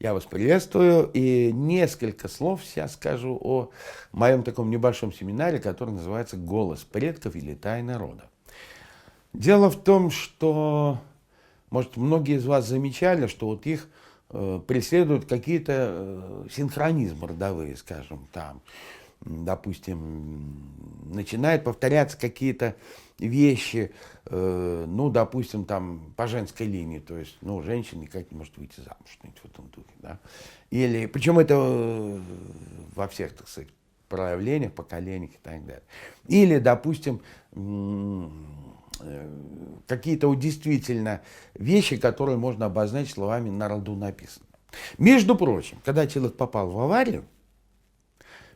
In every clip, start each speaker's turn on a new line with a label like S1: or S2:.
S1: Я вас приветствую, и несколько слов сейчас скажу о моем таком небольшом семинаре, который называется «Голос предков или тайна рода». Дело в том, что, может, многие из вас замечали, что вот их преследуют какие-то синхронизмы родовые, скажем, там, допустим, начинают повторяться какие-то вещи, ну, допустим, там, по женской линии, то есть, ну, женщина никак не может выйти замуж, что-нибудь в этом духе, да. Или, причем это во всех, так сказать, проявлениях, поколениях и так далее. Или, допустим, какие-то вот действительно вещи, которые можно обозначить словами «на роду написано». Между прочим, когда человек попал в аварию,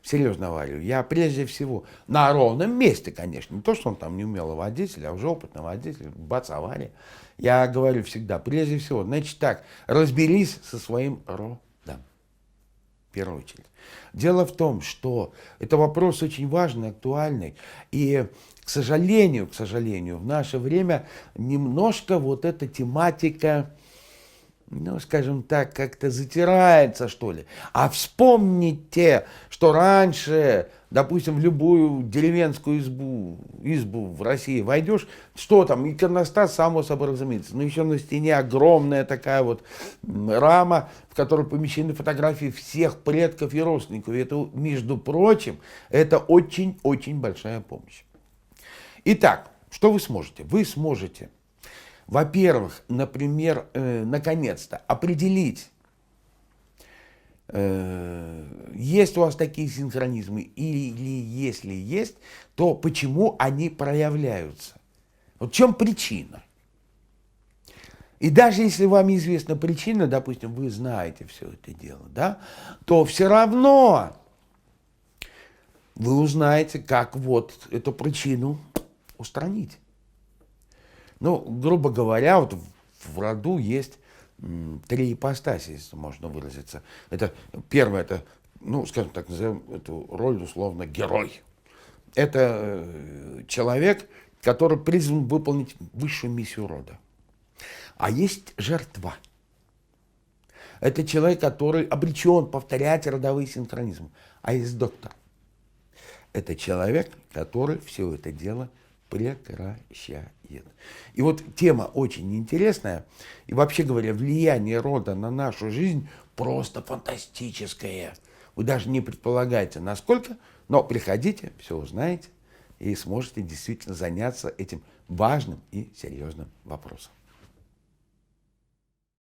S1: в серьезную аварию, я прежде всего на ровном месте, конечно, не то, что он там не умелый водитель, а уже опытный водитель, бац, авария. Я говорю всегда, прежде всего, значит так, разберись со своим родом, в первую очередь. Дело в том, что это вопрос очень важный, актуальный, и, к сожалению, в наше время немножко вот эта тематика, ну, скажем так, как-то затирается, что ли. А вспомните, что раньше, допустим, в любую деревенскую избу в России войдешь, что там, иконостас, само собой разумеется, но еще на стене огромная такая вот рама, в которой помещены фотографии всех предков и родственников. И это, между прочим, это очень-очень большая помощь. Итак, что вы сможете? Вы сможете, во-первых, например, наконец-то определить, есть у вас такие синхронизмы, или если есть, то почему они проявляются. Вот в чем причина? И даже если вам известна причина, допустим, вы знаете все это дело, да, то все равно вы узнаете, как вот эту причину устранить. Ну, грубо говоря, вот в роду есть три ипостаси, если можно выразиться. Это первое, это, ну, скажем так, назовем эту роль условно герой. Это человек, который призван выполнить высшую миссию рода. А есть жертва. Это человек, который обречен повторять родовые синхронизмы. А есть доктор. Это человек, который все это дело прекращает. И вот тема очень интересная. И вообще говоря, влияние рода на нашу жизнь просто фантастическое. Вы даже не предполагаете, насколько, но приходите, все узнаете и сможете действительно заняться этим важным и серьезным вопросом.